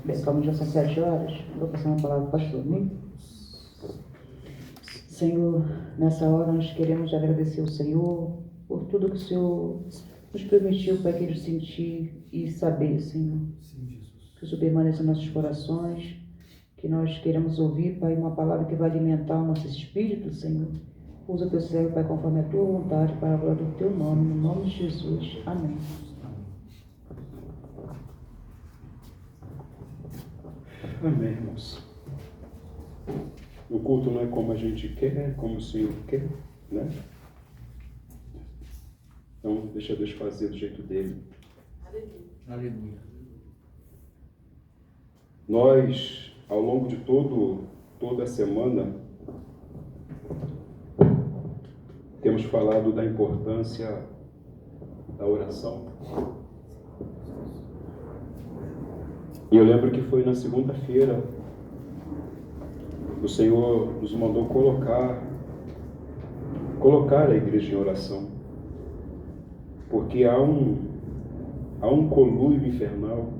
Bem, como já são 7 horas, vou passar uma palavra para o pastor, né? Senhor, nessa hora nós queremos agradecer ao Senhor por tudo que o Senhor nos permitiu para querer sentir e saber, Senhor. Que o Senhor permaneça em nossos corações, que nós queremos ouvir, Pai, uma palavra que vai alimentar o nosso espírito, Senhor. Usa teu servo, Pai, conforme a tua vontade, para a glória do teu nome, no nome de Jesus. Amém. Amém, irmãos. O culto não é como a gente quer, como o Senhor quer, né? Então, deixa Deus fazer do jeito dele. Aleluia. Nós, ao longo de toda a semana, temos falado da importância da oração. E eu lembro que foi na segunda-feira, o Senhor nos mandou colocar a igreja em oração. Porque há um conluio infernal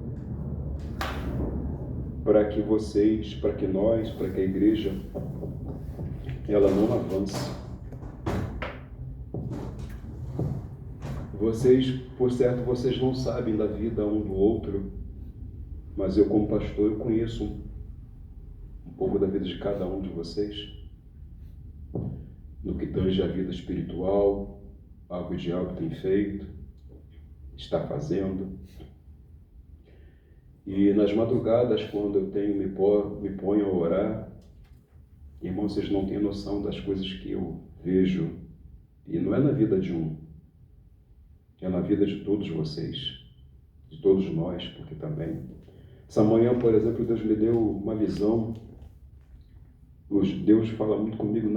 para que vocês, para que nós, para que a igreja, ela não avance. Vocês, por certo, vocês não sabem da vida um do outro, mas eu, como pastor, eu conheço um pouco da vida de cada um de vocês, no que tange a vida espiritual, algo o diabo tem feito, está fazendo. E nas madrugadas, quando eu me ponho a orar, irmãos, vocês não têm noção das coisas que eu vejo, e não é na vida de um, é na vida de todos vocês, de todos nós, porque também. Essa manhã, por exemplo, Deus me deu uma visão. Deus fala muito comigo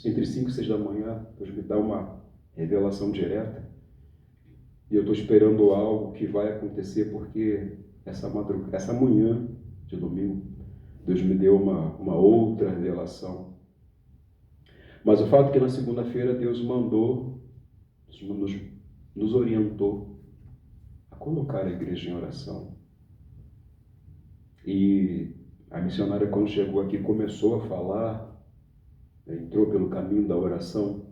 entre 5 e 6 da manhã. Deus me dá uma revelação direta. E eu estou esperando algo que vai acontecer, porque essa manhã de domingo, Deus me deu uma outra revelação. Mas o fato é que na segunda-feira Deus nos orientou a colocar a igreja em oração. E a missionária, quando chegou aqui, começou a falar, entrou pelo caminho da oração.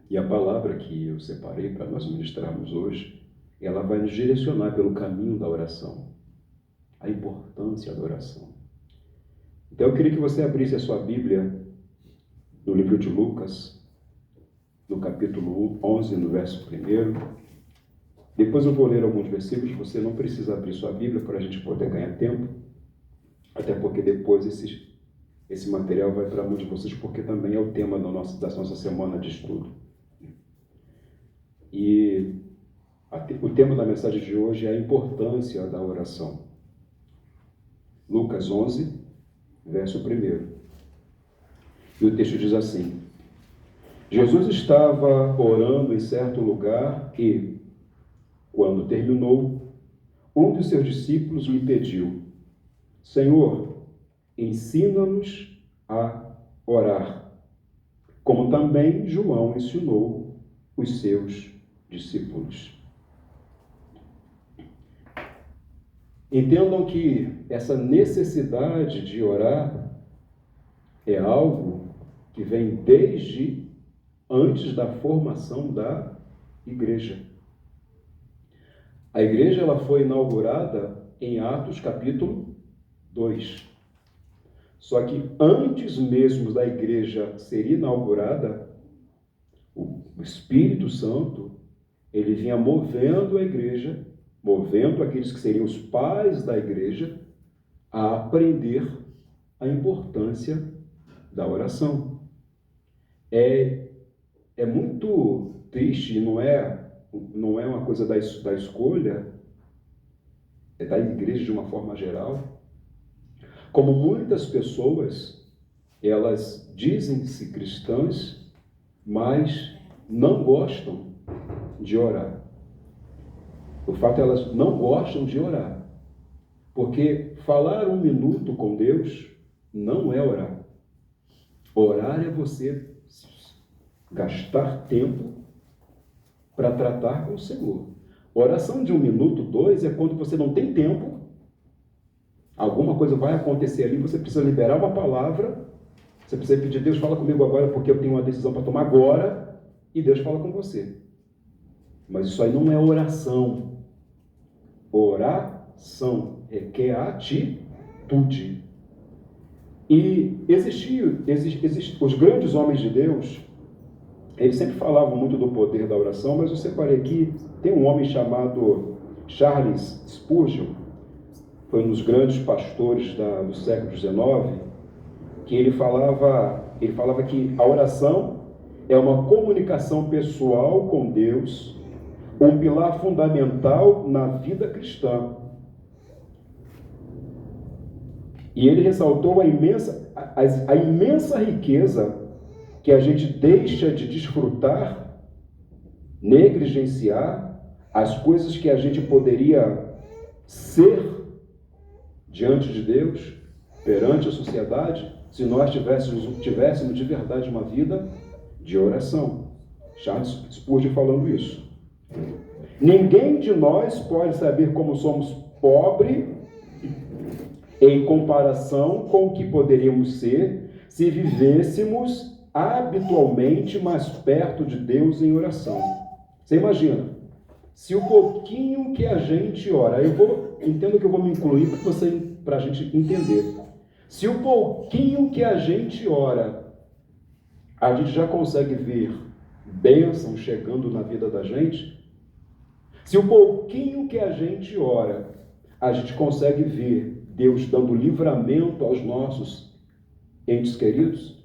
E a palavra que eu separei para nós ministrarmos hoje, ela vai nos direcionar pelo caminho da oração, a importância da oração. Então eu queria que você abrisse a sua Bíblia no livro de Lucas, no capítulo 11, no verso 1. Depois eu vou ler alguns versículos, você não precisa abrir sua Bíblia para a gente poder ganhar tempo, até porque depois esse material vai para muitos de vocês, porque também é o tema da nossa semana de estudo. E o tema da mensagem de hoje é a importância da oração. Lucas 11, verso 1. E o texto diz assim: Jesus estava orando em certo lugar e, quando terminou, um dos seus discípulos lhe pediu: Senhor, ensina-nos a orar, como também João ensinou os seus discípulos. Entendam que essa necessidade de orar é algo que vem desde antes da formação da igreja. A igreja ela foi inaugurada em Atos capítulo 2. Só que antes mesmo da igreja ser inaugurada, o Espírito Santo, ele vinha movendo a igreja, movendo aqueles que seriam os pais da igreja, a aprender a importância da oração. É muito triste, não é uma coisa da escolha, é da igreja de uma forma geral, como muitas pessoas, elas dizem-se cristãs, mas não gostam de orar. O fato é que elas não gostam de orar, porque falar 1 minuto com Deus não é orar. Orar é você gastar tempo para tratar com o Senhor. Oração de 1 minuto, 2, é quando você não tem tempo Alguma coisa vai acontecer ali, você precisa liberar uma palavra, você precisa pedir, Deus fala comigo agora porque eu tenho uma decisão para tomar agora, e Deus fala com você. Mas isso aí não é oração. Oração requer atitude. E existiam os grandes homens de Deus, eles sempre falavam muito do poder da oração, mas eu separei aqui, tem um homem chamado Charles Spurgeon, foi um dos grandes pastores do século XIX, que ele falava que a oração é uma comunicação pessoal com Deus, um pilar fundamental na vida cristã. E ele ressaltou a imensa riqueza que a gente deixa de desfrutar, negligenciar as coisas que a gente poderia ser diante de Deus, perante a sociedade, se nós tivéssemos de verdade uma vida de oração. Charles Spurgeon falando isso. Ninguém de nós pode saber como somos pobres em comparação com o que poderíamos ser se vivêssemos habitualmente mais perto de Deus em oração. Você imagina, se o pouquinho que a gente ora, entendo que eu vou me incluir para a gente entender. Se o pouquinho que a gente ora, a gente já consegue ver bênção chegando na vida da gente, se o pouquinho que a gente ora, a gente consegue ver Deus dando livramento aos nossos entes queridos,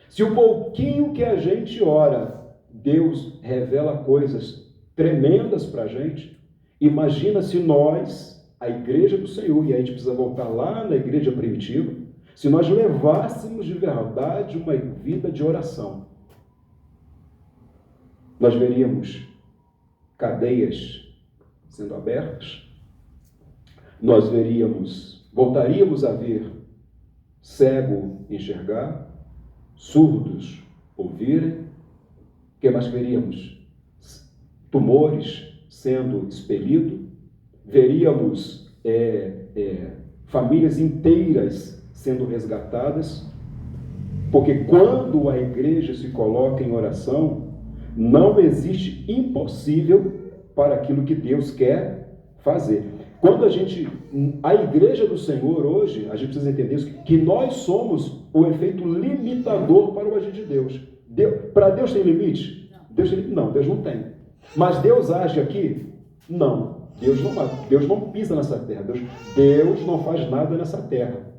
se o pouquinho que a gente ora, Deus revela coisas tremendas para a gente, imagina se nós, a igreja do Senhor, e a gente precisa voltar lá na igreja primitiva, se nós levássemos de verdade uma vida de oração, nós veríamos cadeias sendo abertas, nós voltaríamos a ver cego enxergar, surdos ouvirem, o que mais veríamos? Tumores sendo expelidos, veríamos famílias inteiras sendo resgatadas, porque quando a igreja se coloca em oração, não existe impossível para aquilo que Deus quer fazer. Quando a igreja do Senhor hoje, a gente precisa entender isso, que nós somos o efeito limitador para o agir de Deus. Para Deus tem limite? Não, Deus não tem. Mas Deus age aqui? Não. Deus não pisa nessa terra. Deus não faz nada nessa terra.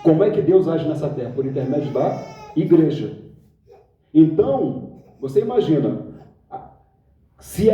Como é que Deus age nessa terra? Por intermédio da igreja. Então, você imagina, se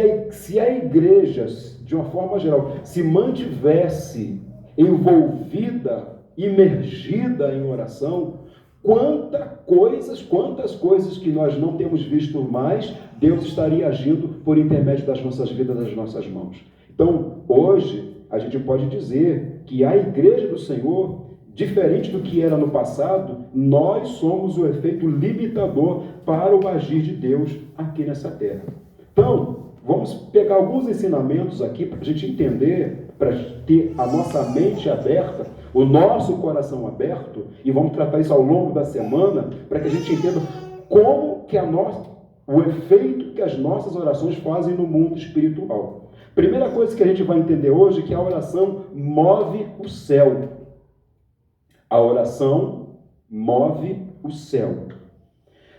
a igreja, de uma forma geral, se mantivesse envolvida, imergida em oração, quantas coisas que nós não temos visto mais, Deus estaria agindo por intermédio das nossas vidas, das nossas mãos. Então, hoje, a gente pode dizer que a igreja do Senhor, diferente do que era no passado, nós somos o efeito limitador para o agir de Deus aqui nessa terra. Então, vamos pegar alguns ensinamentos aqui para a gente entender, para ter a nossa mente aberta, o nosso coração aberto, e vamos tratar isso ao longo da semana, para que a gente entenda como que o efeito que as nossas orações fazem no mundo espiritual. Primeira coisa que a gente vai entender hoje é que a oração move o céu. A oração move o céu.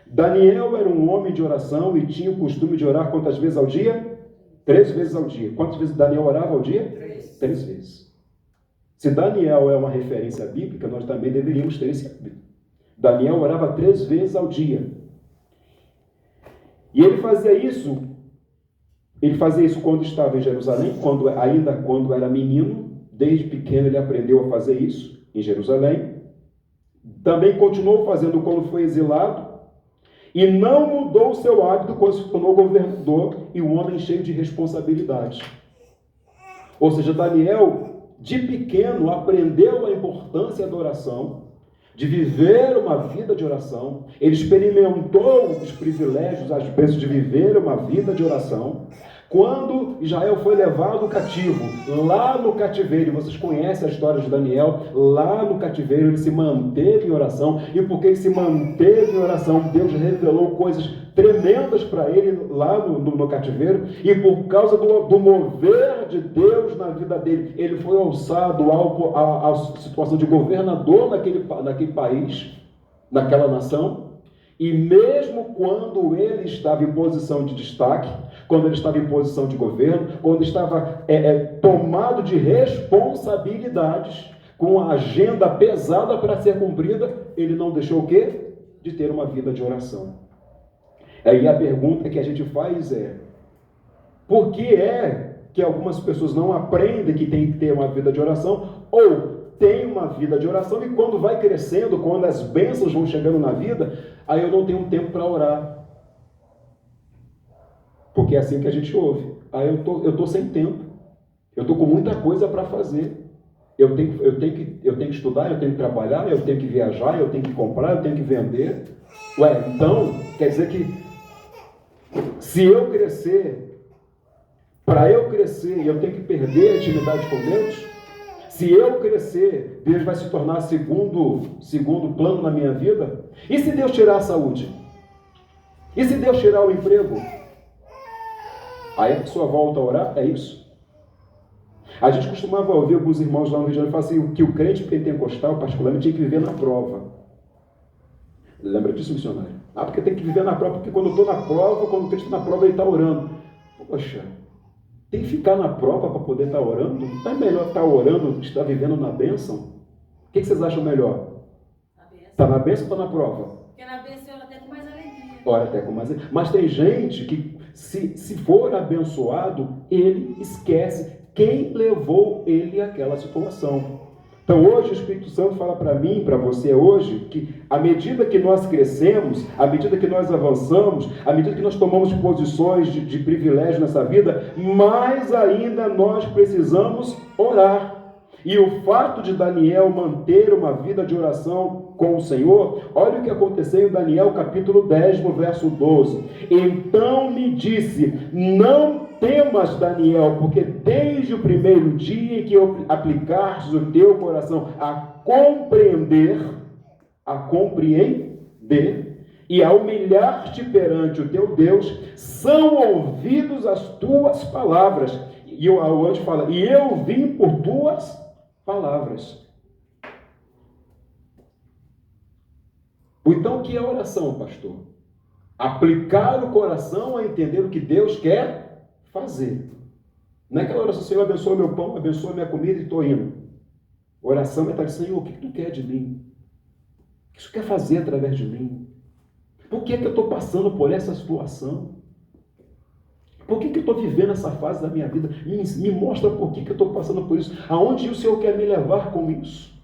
Daniel era um homem de oração e tinha o costume de orar quantas vezes ao dia? 3 vezes ao dia. Quantas vezes Daniel orava ao dia? 3 vezes. Se Daniel é uma referência bíblica, nós também deveríamos ter esse hábito. Daniel orava 3 vezes ao dia. E ele fazia isso quando estava em Jerusalém, quando era menino, desde pequeno ele aprendeu a fazer isso em Jerusalém. Também continuou fazendo quando foi exilado, e não mudou o seu hábito quando se tornou governador e um homem cheio de responsabilidade. Ou seja, Daniel, de pequeno, aprendeu a importância da oração, de viver uma vida de oração. Ele experimentou os privilégios, às vezes, de viver uma vida de oração. Quando Israel foi levado cativo, lá no cativeiro, vocês conhecem a história de Daniel, lá no cativeiro ele se manteve em oração, e porque ele se manteve em oração, Deus revelou coisas tremendas para ele lá no cativeiro, e por causa do mover de Deus na vida dele, ele foi alçado à situação de governador naquele país, naquela nação. E mesmo quando ele estava em posição de destaque, quando ele estava em posição de governo, quando estava tomado de responsabilidades, com a agenda pesada para ser cumprida, ele não deixou o quê? De ter uma vida de oração. Aí a pergunta que a gente faz é: por que é que algumas pessoas não aprendem que tem que ter uma vida de oração, ou tem uma vida de oração e quando vai crescendo, quando as bênçãos vão chegando na vida, aí eu não tenho tempo para orar? Porque é assim que a gente ouve. Aí eu tô sem tempo. Eu tô com muita coisa para fazer. Eu tenho que estudar, eu tenho que trabalhar, eu tenho que viajar, eu tenho que comprar, eu tenho que vender. Ué, então, quer dizer que se eu crescer, para eu crescer, eu tenho que perder a intimidade com Deus? Se eu crescer, Deus vai se tornar segundo plano na minha vida? E se Deus tirar a saúde? E se Deus tirar o emprego? Aí a pessoa volta a orar? É isso? A gente costumava ouvir alguns irmãos lá no Rio de Janeiro falar assim, que o crente pentecostal, particularmente, tinha que viver na prova. Lembra disso, missionário? Porque tem que viver na prova, porque quando eu estou na prova, quando o crente está na prova, ele está orando. Poxa, tem que ficar na prova para poder estar orando? Não é melhor estar orando do que estar vivendo na bênção? O que vocês acham melhor? Está na bênção ou está na prova? Porque na bênção ela até com mais alegria. Ora, até com mais alegria. Mas tem gente que, se for abençoado, ele esquece quem levou ele àquela situação. Então hoje o Espírito Santo fala para mim, para você hoje, que à medida que nós crescemos, à medida que nós avançamos, à medida que nós tomamos posições de privilégio nessa vida, mais ainda nós precisamos orar. E o fato de Daniel manter uma vida de oração com o Senhor, olha o que aconteceu em Daniel capítulo 10, no verso 12. Então me disse, não temas, Daniel, porque desde o primeiro dia em que eu aplicaste o teu coração a compreender e a humilhar-te perante o teu Deus, são ouvidos as tuas palavras. E o anjo fala, e eu vim por tuas palavras. Então, o que é oração, pastor? Aplicar o coração a entender o que Deus quer fazer. Não é aquela oração, Senhor, abençoa meu pão, abençoa minha comida e estou indo. Oração é estar dizendo, Senhor, o que tu quer de mim? O que tu quer fazer através de mim? Por que eu estou passando por essa situação? Por que eu estou vivendo essa fase da minha vida? Me mostra por que eu estou passando por isso. Aonde o Senhor quer me levar com isso?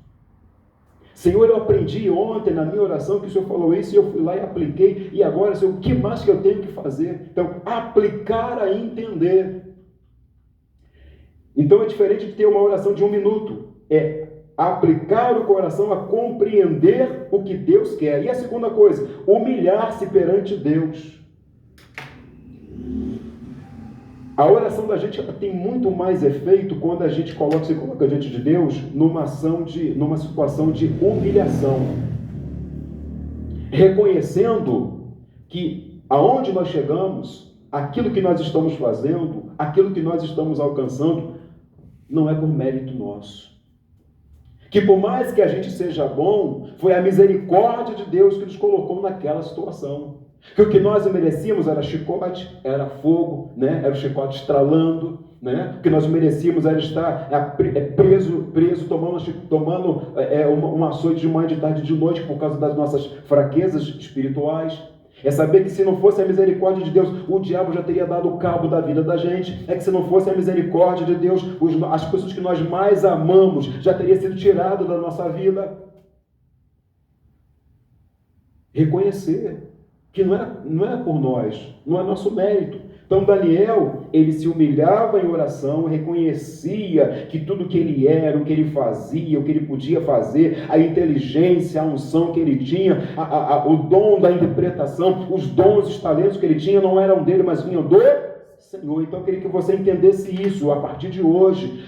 Senhor, eu aprendi ontem na minha oração que o Senhor falou isso e eu fui lá e apliquei. E agora, Senhor, o que mais que eu tenho que fazer? Então, aplicar a entender. Então, é diferente de ter uma oração de 1 minuto. É aplicar o coração a compreender o que Deus quer. E a segunda coisa, humilhar-se perante Deus. A oração da gente tem muito mais efeito quando a gente se coloca diante de Deus numa situação de humilhação. Reconhecendo que aonde nós chegamos, aquilo que nós estamos fazendo, aquilo que nós estamos alcançando, não é por mérito nosso. Que por mais que a gente seja bom, foi a misericórdia de Deus que nos colocou naquela situação. Que o que nós merecíamos era chicote, era fogo, né? Era o chicote estralando, né? O que nós merecíamos era estar preso tomando um açoite de manhã, de tarde e de noite por causa das nossas fraquezas espirituais. É saber que se não fosse a misericórdia de Deus, o diabo já teria dado cabo da vida da gente. É que se não fosse a misericórdia de Deus, as pessoas que nós mais amamos já teriam sido tiradas da nossa vida. Reconhecer que não é por nós, não é nosso mérito. Então Daniel, ele se humilhava em oração, reconhecia que tudo que ele era, o que ele fazia, o que ele podia fazer, a inteligência, a unção que ele tinha, o dom da interpretação, os dons, os talentos que ele tinha não eram dele, mas vinham do Senhor. Então eu queria que você entendesse isso a partir de hoje.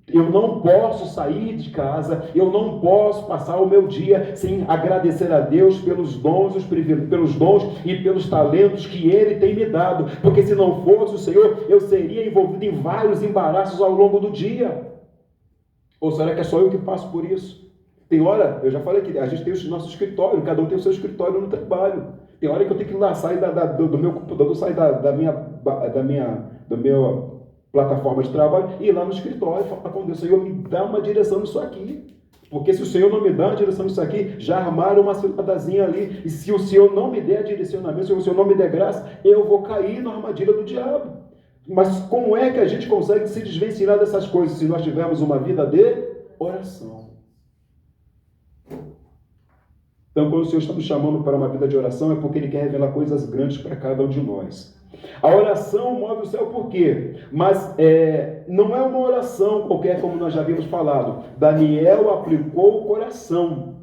Eu não posso sair de casa, eu não posso passar o meu dia sem agradecer a Deus pelos dons, pelos dons e pelos talentos que Ele tem me dado, porque se não fosse o Senhor, eu seria envolvido em vários embaraços ao longo do dia. Ou será que é só eu que passo por isso? Tem hora, eu já falei que a gente tem o nosso escritório, cada um tem o seu escritório no trabalho. Tem hora que eu tenho que ir lá, sair do meu computador, sair da minha plataforma de trabalho e ir lá no escritório e falar com Deus: Senhor, me dá uma direção nisso aqui. Porque se o Senhor não me dá a direção nisso aqui, já armaram uma ciladazinha ali. E se o Senhor não me der direcionamento, se o Senhor não me der graça, eu vou cair na armadilha do diabo. Mas como é que a gente consegue se desvencilhar dessas coisas se nós tivermos uma vida de oração? Então, quando o Senhor está nos chamando para uma vida de oração, é porque Ele quer revelar coisas grandes para cada um de nós. A oração move o céu por quê? Mas não é uma oração qualquer, como nós já havíamos falado. Daniel aplicou o coração.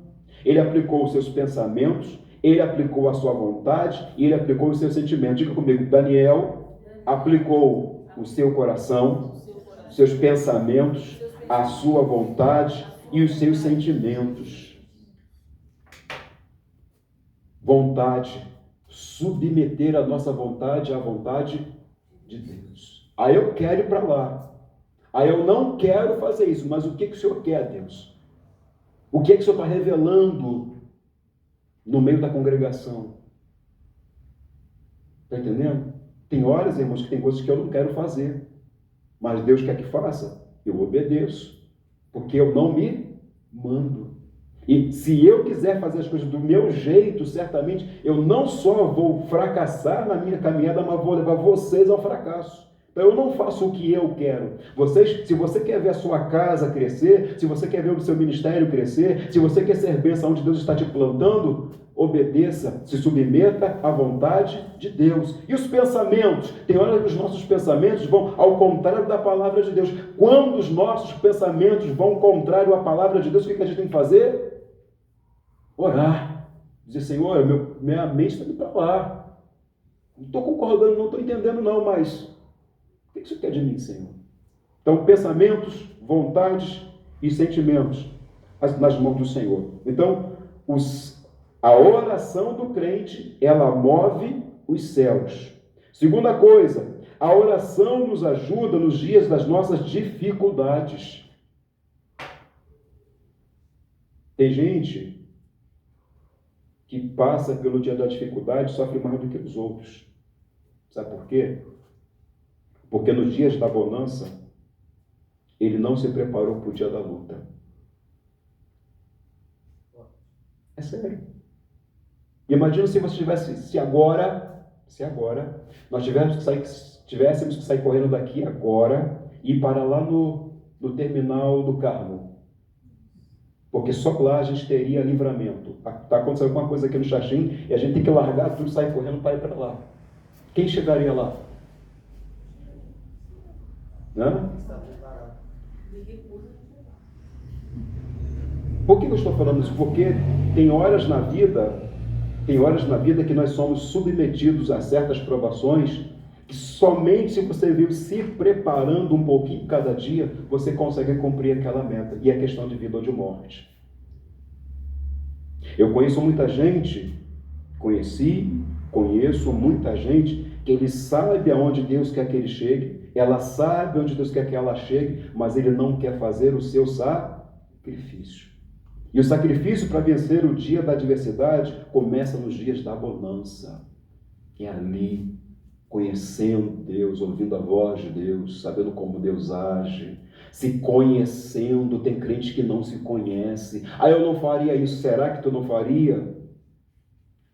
Ele aplicou os seus pensamentos, ele aplicou a sua vontade e ele aplicou os seus sentimentos. Diga comigo: Daniel aplicou o seu coração, os seus pensamentos, a sua vontade e os seus sentimentos. Vontade. Submeter a nossa vontade à vontade de Deus. Aí eu quero ir para lá. Aí eu não quero fazer isso. Mas o que o Senhor quer, Deus? O que o Senhor está revelando no meio da congregação? Está entendendo? Tem horas, irmãos, que tem coisas que eu não quero fazer. Mas Deus quer que faça. Eu obedeço. Porque eu não me mando. E se eu quiser fazer as coisas do meu jeito, certamente, eu não só vou fracassar na minha caminhada, mas vou levar vocês ao fracasso. Então eu não faço o que eu quero. Se você quer ver a sua casa crescer, se você quer ver o seu ministério crescer, se você quer ser bênção onde Deus está te plantando, obedeça, se submeta à vontade de Deus. E os pensamentos? Tem hora que os nossos pensamentos vão ao contrário da palavra de Deus. Quando os nossos pensamentos vão ao contrário à palavra de Deus, o que a gente tem que fazer? Orar. Dizer: Senhor, minha mente está indo para lá. Não estou concordando, não estou entendendo não, mas o que você quer de mim, Senhor? Então, pensamentos, vontades e sentimentos nas mãos do Senhor. Então, a oração do crente, ela move os céus. Segunda coisa, a oração nos ajuda nos dias das nossas dificuldades. Tem gente que passa pelo dia da dificuldade e sofre mais do que os outros. Sabe por quê? Porque nos dias da bonança, ele não se preparou para o dia da luta. É sério. Imagina se você se agora nós tivéssemos que sair correndo daqui agora e ir para lá no terminal do Carmo. Porque só lá a gente teria livramento. Está acontecendo alguma coisa aqui no Xaxim e a gente tem que largar tudo e sair correndo para ir para lá. Quem chegaria lá? Hã? Por que eu estou falando isso? Porque tem horas na vida que nós somos submetidos a certas provações que somente se você vive se preparando um pouquinho cada dia, você consegue cumprir aquela meta. E é questão de vida ou de morte. Eu conheço muita gente, conheço muita gente que ele sabe aonde Deus quer que ele chegue, ela sabe onde Deus quer que ela chegue, mas ele não quer fazer o seu sacrifício. E o sacrifício para vencer o dia da adversidade começa nos dias da bonança. É ali, conhecendo Deus, ouvindo a voz de Deus, sabendo como Deus age, se conhecendo. Tem crente que não se conhece. Eu não faria isso. Será que tu não faria?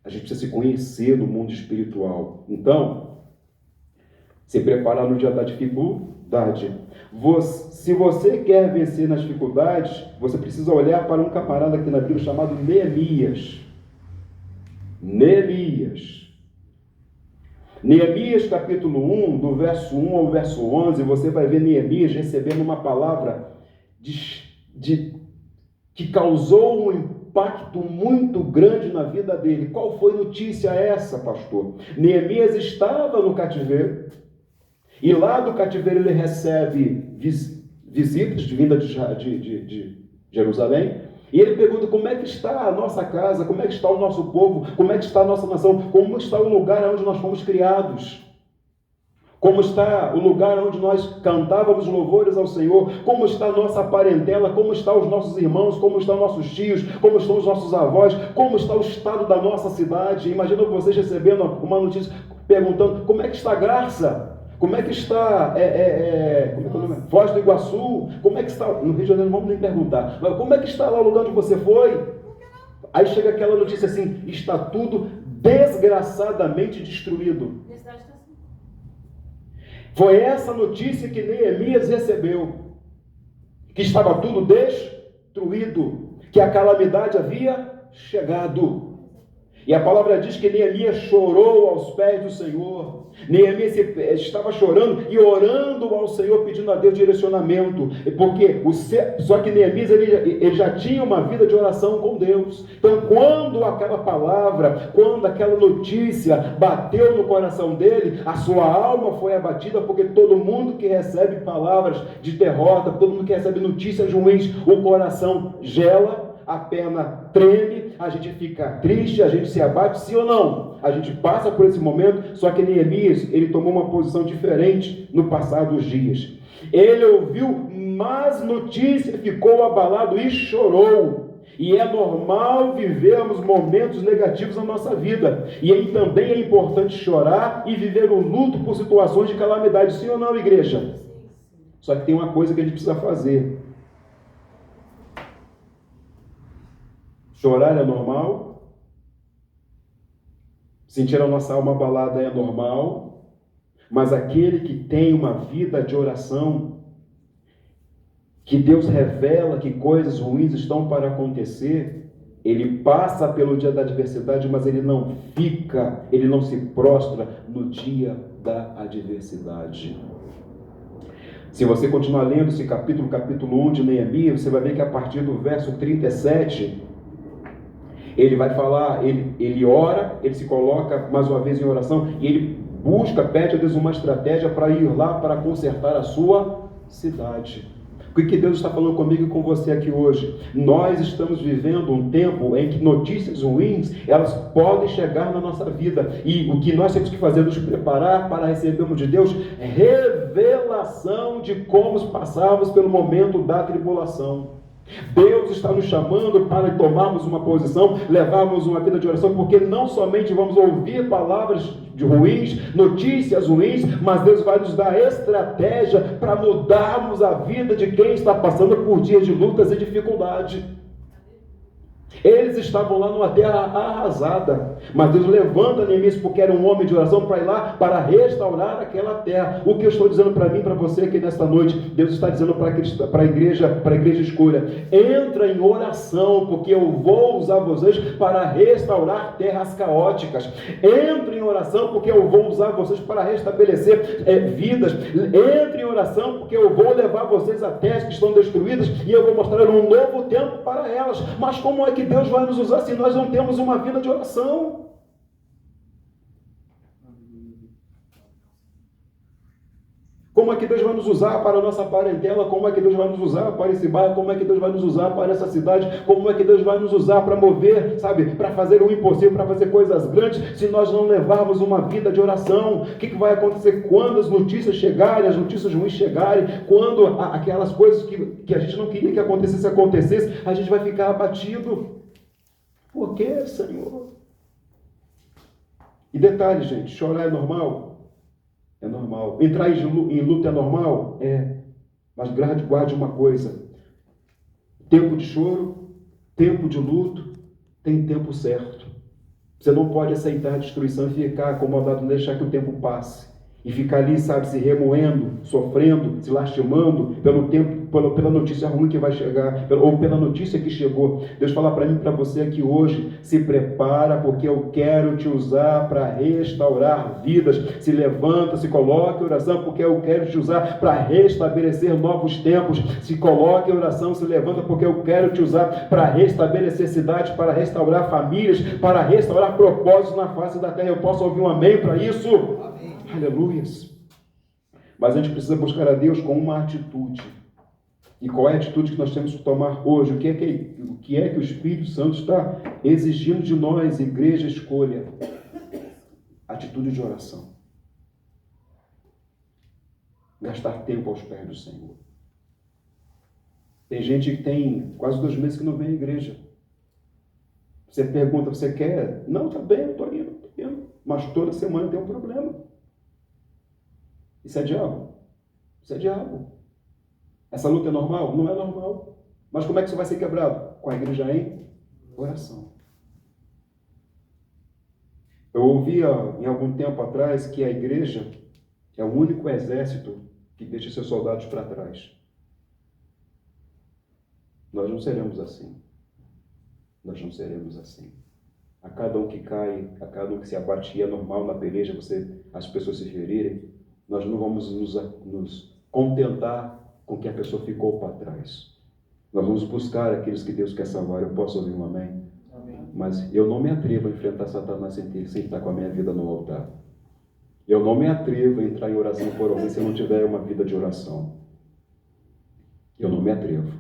A gente precisa se conhecer no mundo espiritual. Então, se preparar no dia da dificuldade. Se você quer vencer nas dificuldades, você precisa olhar para um camarada aqui na Bíblia chamado Neemias. Neemias capítulo 1, do verso 1 ao verso 11, você vai ver Neemias recebendo uma palavra que causou um impacto muito grande na vida dele. Qual foi notícia essa, pastor? Neemias estava no cativeiro E lá do cativeiro ele recebe visitas de vinda de Jerusalém. E ele pergunta como é que está a nossa casa, como é que está o nosso povo, como é que está a nossa nação, como está o lugar onde nós fomos criados. Como está o lugar onde nós cantávamos louvores ao Senhor, como está a nossa parentela, como estão os nossos irmãos, como estão nossos tios, como estão os nossos avós, como está o estado da nossa cidade. Imagina vocês recebendo uma notícia perguntando como é que está Graça, como é que está como é que é o nome? Foz do Iguaçu, como é que está, no Rio de Janeiro não vamos nem perguntar, mas como é que está lá o lugar onde você foi? Aí chega aquela notícia assim, está tudo desgraçadamente destruído. Foi essa notícia que Neemias recebeu, que estava tudo destruído, que a calamidade havia chegado. E a palavra diz que Neemias chorou aos pés do Senhor. Neemias estava chorando e orando ao Senhor, pedindo a Deus direcionamento. Porque só que Neemias ele já tinha uma vida de oração com Deus. Então, quando aquela palavra, quando aquela notícia bateu no coração dele, a sua alma foi abatida, porque todo mundo que recebe palavras de derrota, todo mundo que recebe notícias ruins, o coração gela, a pena treme, a gente fica triste, a gente se abate, sim ou não? A gente passa por esse momento, só que Neemias, ele tomou uma posição diferente no passar dos dias. Ele ouviu más notícias, ficou abalado e chorou. E é normal vivermos momentos negativos na nossa vida. E aí também é importante chorar e viver o luto por situações de calamidade, sim ou não, igreja? Só que tem uma coisa que a gente precisa fazer. Chorar é normal, sentir a nossa alma abalada é normal, mas aquele que tem uma vida de oração, que Deus revela que coisas ruins estão para acontecer, ele passa pelo dia da adversidade, mas ele não fica, ele não se prostra no dia da adversidade. Se você continuar lendo esse capítulo 1 de Neemias, você vai ver que a partir do verso 37, ele vai falar, ele ora, ele se coloca mais uma vez em oração, e ele pede a Deus uma estratégia para ir lá para consertar a sua cidade. O que Deus está falando comigo e com você aqui hoje? Nós estamos vivendo um tempo em que notícias ruins, elas podem chegar na nossa vida, e o que nós temos que fazer é nos preparar para recebermos de Deus revelação de como passarmos pelo momento da tribulação. Deus está nos chamando para tomarmos uma posição, levarmos uma vida de oração, porque não somente vamos ouvir palavras de ruins, notícias ruins, mas Deus vai nos dar estratégia para mudarmos a vida de quem está passando por dias de lutas e dificuldade. Eles estavam lá numa terra arrasada, mas Deus levanta Neemias porque era um homem de oração para ir lá, para restaurar aquela terra. O que eu estou dizendo para mim, para você aqui nesta noite, Deus está dizendo para a igreja escolha, entra em oração, porque eu vou usar vocês para restaurar terras caóticas. Entre em oração, porque eu vou usar vocês para restabelecer vidas. Entre em oração, porque eu vou levar vocês a terras que estão destruídas, e eu vou mostrar um novo tempo para elas. Mas como é que Deus vai nos usar se nós não temos uma vida de oração? Como é que Deus vai nos usar para a nossa parentela? Como é que Deus vai nos usar para esse bairro? Como é que Deus vai nos usar para essa cidade? Como é que Deus vai nos usar para mover, para fazer o impossível, para fazer coisas grandes, se nós não levarmos uma vida de oração? O que vai acontecer quando as notícias chegarem, as notícias ruins chegarem, quando aquelas coisas que a gente não queria que acontecesse, a gente vai ficar abatido. Por quê, Senhor? E detalhe, gente, chorar é normal? É normal. Entrar em luta é normal? É. Mas guarde uma coisa. Tempo de choro, tempo de luto, tem tempo certo. Você não pode aceitar a destruição e ficar acomodado, não deixar que o tempo passe. E ficar ali, se remoendo, sofrendo, se lastimando pela notícia ruim que vai chegar, ou pela notícia que chegou. Deus fala para mim e para você aqui hoje, se prepara, porque eu quero te usar para restaurar vidas. Se levanta, se coloque em oração, porque eu quero te usar para restabelecer novos tempos. Se coloque em oração, se levanta, porque eu quero te usar para restabelecer cidades, para restaurar famílias, para restaurar propósitos na face da terra. Eu posso ouvir um amém para isso? Amém. Aleluias. Mas a gente precisa buscar a Deus com uma atitude. E qual é a atitude que nós temos que tomar hoje? O que é que o Espírito Santo está exigindo de nós, igreja, escolha? Atitude de oração. Gastar tempo aos pés do Senhor. Tem gente que tem quase 2 meses que não vem à igreja. Você pergunta, você quer? Não, tá bem, eu estou indo. Mas toda semana tem um problema. Isso é diabo. Isso é diabo. Essa luta é normal? Não é normal. Mas como é que isso vai ser quebrado? Com a igreja em oração. Eu ouvia em algum tempo atrás que a igreja é o único exército que deixa seus soldados para trás. Nós não seremos assim. Nós não seremos assim. A cada um que cai, a cada um que se abate, e é normal na peleja as pessoas se ferirem, nós não vamos nos contentar com que a pessoa ficou para trás. Nós vamos buscar aqueles que Deus quer salvar. Eu posso ouvir um amém? Amém. Mas eu não me atrevo a enfrentar Satanás sem estar com a minha vida no altar. Eu não me atrevo a entrar em oração por alguém se eu não tiver uma vida de oração. Eu não me atrevo.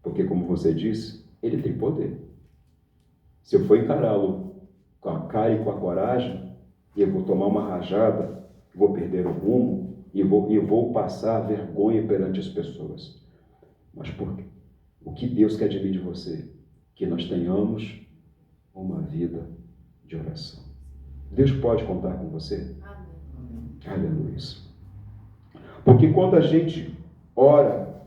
Porque, como você disse, ele tem poder. Se eu for encará-lo com a cara e com a coragem, eu vou tomar uma rajada, vou perder o rumo e vou passar vergonha perante as pessoas. Mas por quê? O que Deus quer de mim e de você? Que nós tenhamos uma vida de oração. Deus pode contar com você? Aleluia. Porque quando a gente ora,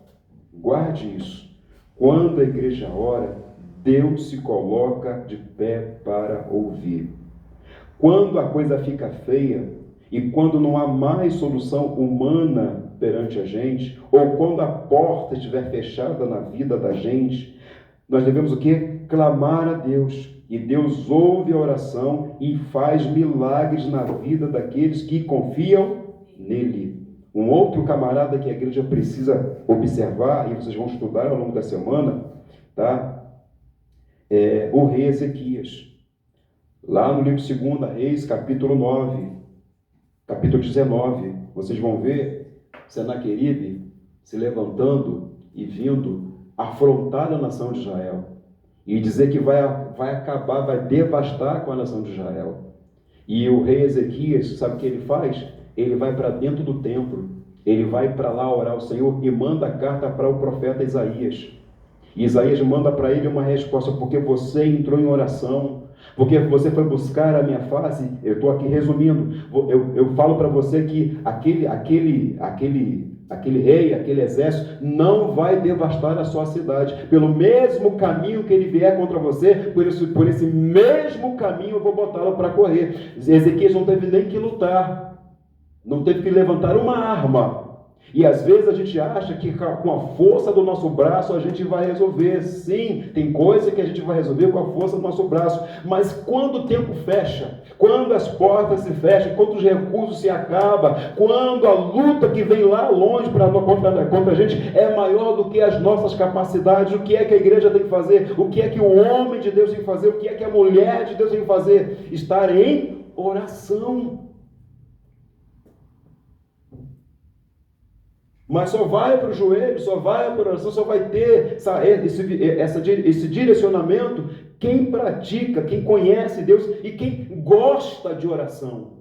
guarde isso. Quando a igreja ora, Deus se coloca de pé para ouvir. Quando a coisa fica feia e quando não há mais solução humana perante a gente, ou quando a porta estiver fechada na vida da gente, nós devemos o quê? Clamar a Deus. E Deus ouve a oração e faz milagres na vida daqueles que confiam nele. Um outro camarada que a igreja precisa observar, e vocês vão estudar ao longo da semana, tá? É o rei Ezequias. Lá no livro 2 Reis, capítulo 9, capítulo 19, vocês vão ver Senaqueribe se levantando e vindo afrontar a nação de Israel. E dizer que vai acabar, vai devastar com a nação de Israel. E o rei Ezequias, sabe o que ele faz? Ele vai para dentro do templo, ele vai para lá orar ao Senhor e manda a carta para o profeta Isaías. E Isaías manda para ele uma resposta: porque você entrou em oração, porque você foi buscar a minha face. Eu estou aqui resumindo, eu falo para você que aquele rei, aquele exército não vai devastar a sua cidade. Pelo mesmo caminho que ele vier contra você, por esse mesmo caminho eu vou botá-lo para correr. Ezequias não teve nem que lutar, não teve que levantar uma arma. E às vezes a gente acha que com a força do nosso braço a gente vai resolver. Sim, tem coisa que a gente vai resolver com a força do nosso braço. Mas quando o tempo fecha, quando as portas se fecham, quando os recursos se acabam, quando a luta que vem lá longe contra a gente é maior do que as nossas capacidades, o que é que a igreja tem que fazer? O que é que o homem de Deus tem que fazer? O que é que a mulher de Deus tem que fazer? Estar em oração. Mas só vai para o joelho, só vai para a oração, só vai ter esse direcionamento quem pratica, quem conhece Deus e quem gosta de oração.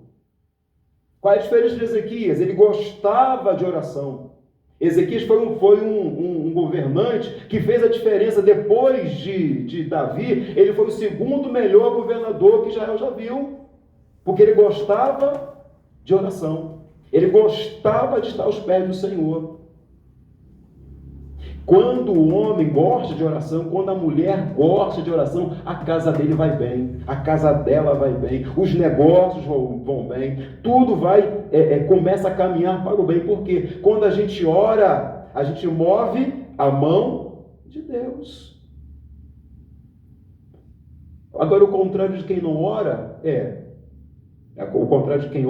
Qual é a diferença de Ezequias? Ele gostava de oração. Ezequias foi um governante que fez a diferença. Depois de Davi, ele foi o segundo melhor governador que Israel já viu, porque ele gostava de oração. Ele gostava de estar aos pés do Senhor. Quando o homem gosta de oração, quando a mulher gosta de oração, a casa dele vai bem, a casa dela vai bem, os negócios vão bem, tudo começa a caminhar para o bem. Porque quando a gente ora, a gente move a mão de Deus. Agora, o contrário de quem não ora o contrário de quem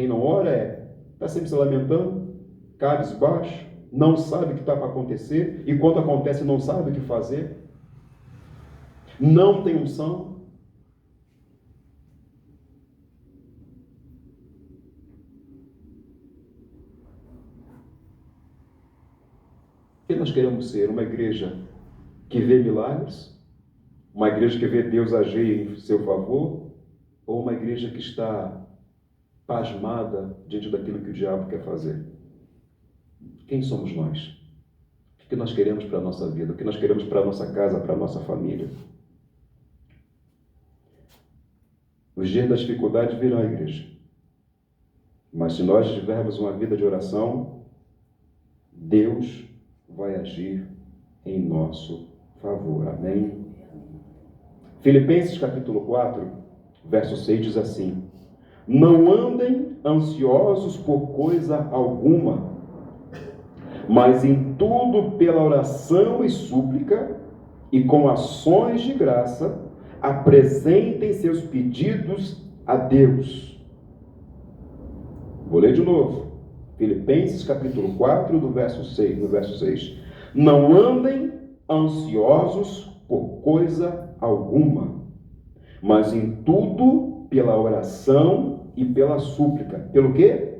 não ora está sempre se lamentando, cabisbaixo, não sabe o que está para acontecer, e quando acontece não sabe o que fazer, não tem unção. nós queremos ser? Uma igreja que vê milagres? Uma igreja que vê Deus agir em seu favor? Ou uma igreja que está pasmada diante daquilo que o diabo quer fazer? Quem somos nós? O que nós queremos para a nossa vida? O que nós queremos para a nossa casa, para a nossa família? Os dias das dificuldades virão à igreja. Mas se nós tivermos uma vida de oração, Deus vai agir em nosso favor. Amém? Filipenses capítulo 4, verso 6 diz assim: não andem ansiosos por coisa alguma, mas em tudo pela oração e súplica e com ações de graça apresentem seus pedidos a Deus. Vou ler de novo. Filipenses capítulo 4, no verso 6. Não andem ansiosos por coisa alguma, mas em tudo pela oração e pela súplica. Pelo quê?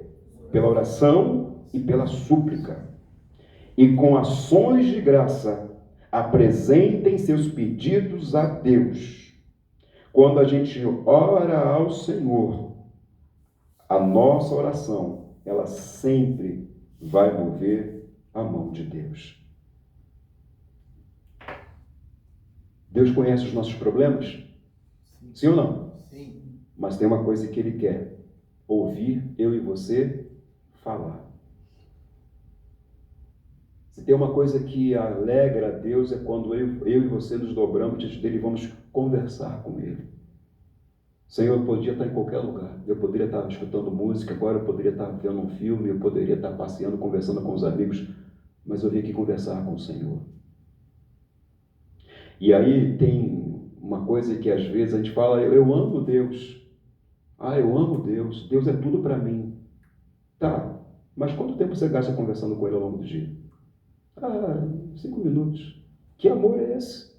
Pela oração e pela súplica. E com ações de graça apresentem seus pedidos a Deus. Quando a gente ora ao Senhor, a nossa oração, ela sempre vai mover a mão de Deus. Deus conhece os nossos problemas? Sim ou não? Sim. Mas tem uma coisa que Ele quer: ouvir eu e você falar. Se tem uma coisa que alegra a Deus é quando eu e você nos dobramos diante dele e vamos conversar com Ele. Senhor, eu podia estar em qualquer lugar. Eu poderia estar escutando música, agora eu poderia estar vendo um filme, eu poderia estar passeando, conversando com os amigos, mas eu vim aqui conversar com o Senhor. E aí tem uma coisa que às vezes a gente fala: eu amo Deus. Eu amo Deus. Deus é tudo para mim. Tá, mas quanto tempo você gasta conversando com Ele ao longo do dia? 5 minutos. Que amor é esse?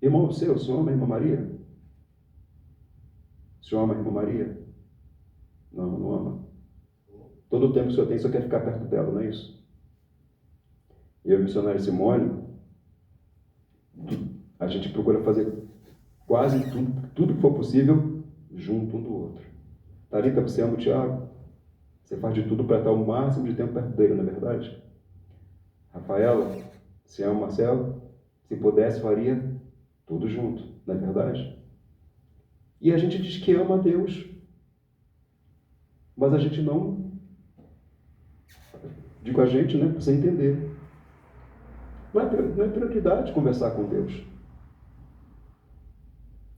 Irmão, o senhor ama a irmã Maria? O senhor ama a irmã Maria? Não, não ama. Todo o tempo que o senhor tem, o senhor quer ficar perto dela, não é isso? Eu e o missionário Simone, a gente procura fazer quase tudo que for possível junto um do outro. Thalita, você ama o Tiago? Você faz de tudo para estar o máximo de tempo perto dele, não é verdade? Rafaela, você ama o Marcelo? Se pudesse, faria tudo junto, não é verdade? E a gente diz que ama a Deus, mas a gente não... Digo a gente, né? Para você entender. Não é prioridade conversar com Deus.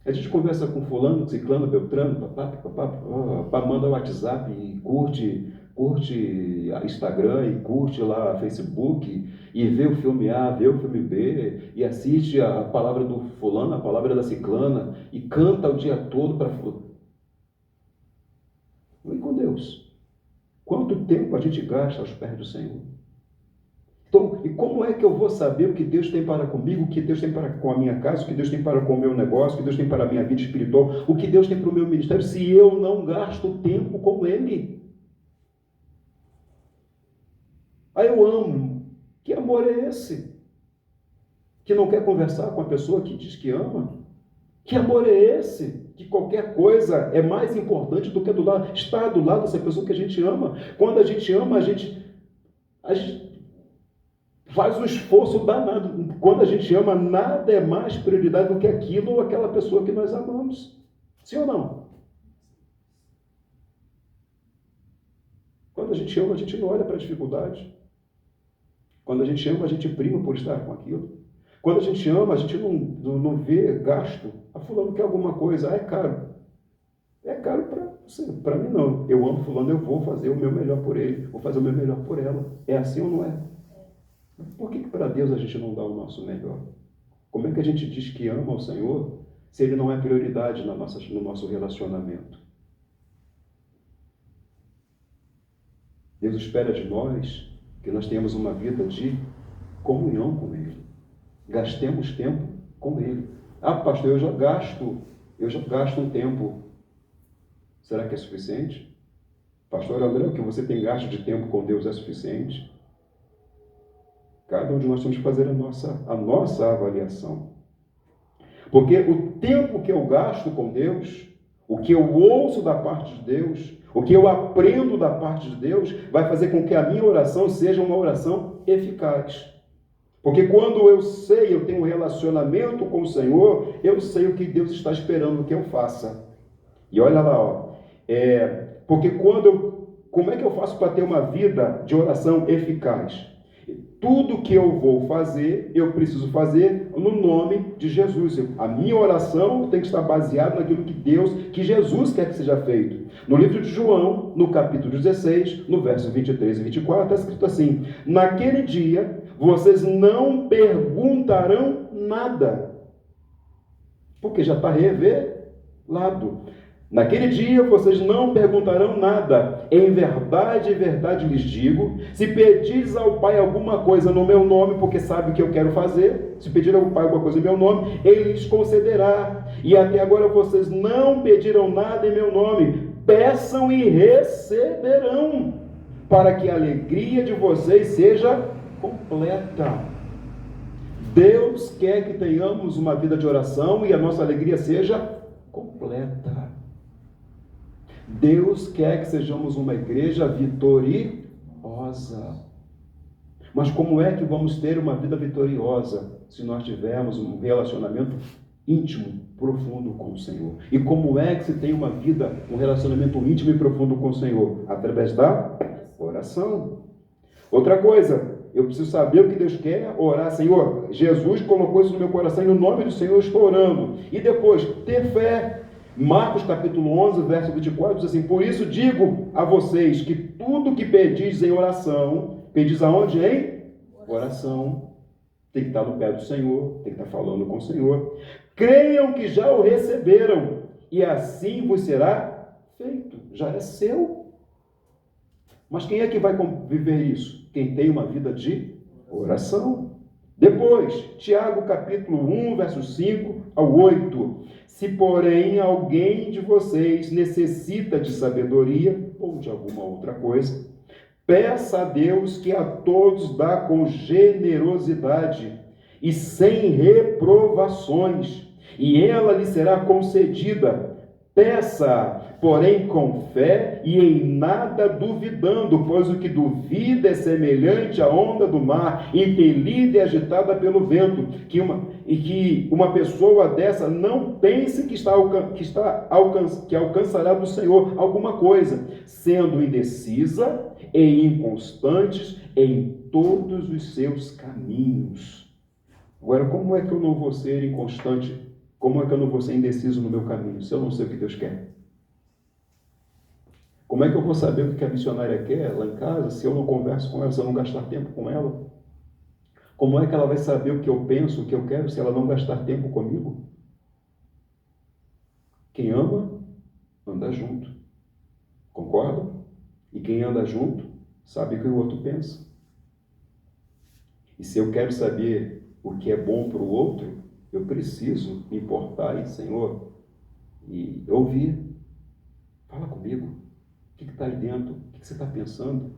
A gente conversa com fulano, ciclano, beltrano, papá, manda o WhatsApp e curte Instagram e curte lá Facebook e vê o filme A, vê o filme B e assiste a palavra do fulano, a palavra da ciclana e canta o dia todo para fulano. E com Deus? Quanto tempo a gente gasta aos pés do Senhor? Então, e como é que eu vou saber o que Deus tem para comigo, o que Deus tem para com a minha casa, o que Deus tem para com o meu negócio, o que Deus tem para a minha vida espiritual, o que Deus tem para o meu ministério, se eu não gasto tempo com Ele? Eu amo. Que amor é esse? Que não quer conversar com a pessoa que diz que ama? Que amor é esse? Que qualquer coisa é mais importante do que estar do lado dessa pessoa que a gente ama. Quando a gente ama, a gente faz um esforço danado. Quando a gente ama, nada é mais prioridade do que aquilo ou aquela pessoa que nós amamos. Sim ou não? Quando a gente ama, a gente não olha para a dificuldade. Quando a gente ama, a gente prima por estar com aquilo. Quando a gente ama, a gente não vê gasto. Fulano quer alguma coisa, é caro. É caro para você. Para mim, não. Eu amo fulano, eu vou fazer o meu melhor por ele. Vou fazer o meu melhor por ela. É assim ou não é? Por que para Deus a gente não dá o nosso melhor? Como é que a gente diz que ama o Senhor se Ele não é prioridade no nosso relacionamento? Deus espera de nós que nós tenhamos uma vida de comunhão com Ele. Gastemos tempo com Ele. Pastor, eu já gasto um tempo. Será que é suficiente? Pastor André, o que você tem gasto de tempo com Deus é suficiente? Cada um de nós temos que fazer a nossa avaliação. Porque o tempo que eu gasto com Deus, o que eu ouço da parte de Deus, o que eu aprendo da parte de Deus, vai fazer com que a minha oração seja uma oração eficaz. Porque quando eu sei, eu tenho um relacionamento com o Senhor, eu sei o que Deus está esperando que eu faça. E olha lá, porque como é que eu faço para ter uma vida de oração eficaz? Tudo que eu vou fazer, eu preciso fazer no nome de Jesus. A minha oração tem que estar baseada naquilo que Jesus quer que seja feito. No livro de João, no capítulo 16, no verso 23 e 24, está escrito assim: naquele dia, vocês não perguntarão nada, porque já está revelado. Naquele dia vocês não perguntarão nada. Em verdade lhes digo, se pedires ao Pai alguma coisa no meu nome, porque sabe o que eu quero fazer, se pedir ao Pai alguma coisa em meu nome, Ele lhes concederá. E até agora vocês não pediram nada em meu nome. Peçam e receberão, para que a alegria de vocês seja completa. Deus quer que tenhamos uma vida de oração e a nossa alegria seja completa. Deus quer que sejamos uma igreja vitoriosa. Mas como é que vamos ter uma vida vitoriosa se nós tivermos um relacionamento íntimo, profundo com o Senhor? E como é que se tem um relacionamento íntimo e profundo com o Senhor? Através da oração. Outra coisa, eu preciso saber o que Deus quer, orar. Senhor, Jesus colocou isso no meu coração e no nome do Senhor eu estou orando. E depois, ter fé. Marcos capítulo 11, verso 24, diz assim: por isso digo a vocês que tudo que pedis em oração, pedis aonde? Em oração. Tem que estar no pé do Senhor, tem que estar falando com o Senhor. Creiam que já o receberam, e assim vos será feito. Já é seu. Mas quem é que vai viver isso? Quem tem uma vida de oração. Depois, Tiago capítulo 1, versos 5 ao 8. Se, porém, alguém de vocês necessita de sabedoria ou de alguma outra coisa, peça a Deus, que a todos dá com generosidade e sem reprovações, e ela lhe será concedida. Peça, porém, com fé e em nada duvidando, pois o que duvida é semelhante à onda do mar, impelida e agitada pelo vento, que uma pessoa dessa não pense que alcançará do Senhor alguma coisa, sendo indecisa e inconstantes em todos os seus caminhos. Agora, como é que eu não vou ser inconstante? Como é que eu não vou ser indeciso no meu caminho, se eu não sei o que Deus quer? Como é que eu vou saber o que a missionária quer lá em casa, se eu não converso com ela, se eu não gastar tempo com ela? Como é que ela vai saber o que eu penso, o que eu quero, se ela não gastar tempo comigo? Quem ama, anda junto. Concorda? E quem anda junto, sabe o que o outro pensa. E se eu quero saber o que é bom para o outro, eu preciso me importar aí, Senhor, e ouvir. Fala comigo. O que está aí dentro? O que você está pensando?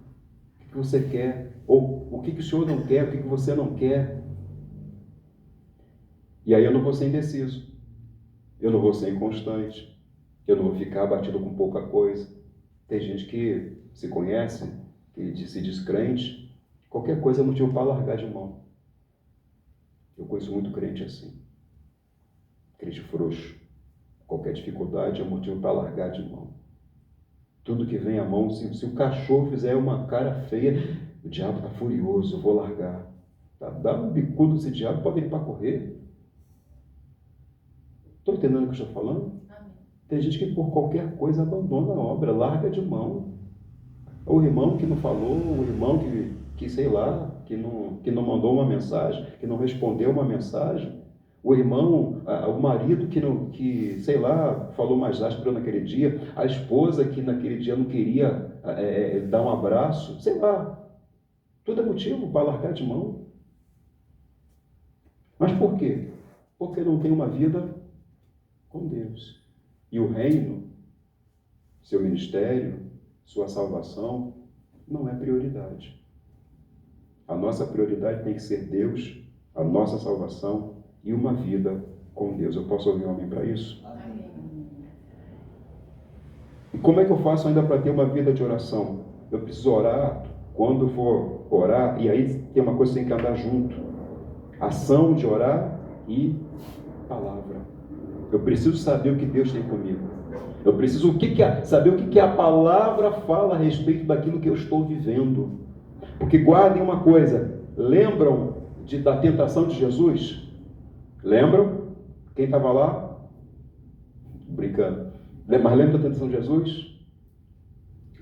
O que você quer? Ou o que o Senhor não quer? O que você não quer? E aí eu não vou ser indeciso. Eu não vou ser inconstante. Eu não vou ficar abatido com pouca coisa. Tem gente que se conhece, que se diz crente, qualquer coisa é motivo para largar de mão. Eu conheço muito crente assim. Crente frouxo. Qualquer dificuldade é motivo para largar de mão. Tudo que vem à mão, se o cachorro fizer uma cara feia, o diabo está furioso, eu vou largar. Tá? Dá um bicudo nesse diabo, pode ir para correr. Estou entendendo o que eu estou falando? Amém. Tem gente que por qualquer coisa abandona a obra, larga de mão. O irmão que não falou, o irmão que sei lá, que não mandou uma mensagem, que não respondeu uma mensagem, o irmão, o marido que sei lá, falou mais áspero naquele dia, a esposa que naquele dia não queria dar um abraço, sei lá. Tudo é motivo para largar de mão. Mas por quê? Porque não tem uma vida com Deus. E o reino, seu ministério, sua salvação, não é prioridade. A nossa prioridade tem que ser Deus, a nossa salvação e uma vida com Deus. Eu posso ouvir um amém para isso? Amém. E como é que eu faço ainda para ter uma vida de oração? Eu preciso orar quando for orar, e aí tem uma coisa que tem que andar junto. Ação de orar e palavra. Eu preciso saber o que Deus tem comigo. Eu preciso saber o que a palavra fala a respeito daquilo que eu estou vivendo. Porque guardem uma coisa, lembram da tentação de Jesus? Lembram? Quem estava lá? Brincando. Mas lembra da tentação de Jesus?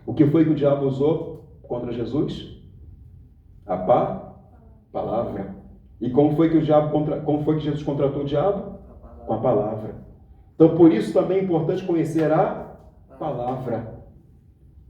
O que foi que o diabo usou contra Jesus? A palavra. E como foi que Jesus contratou o diabo? Com a palavra. Então, por isso também é importante conhecer a palavra.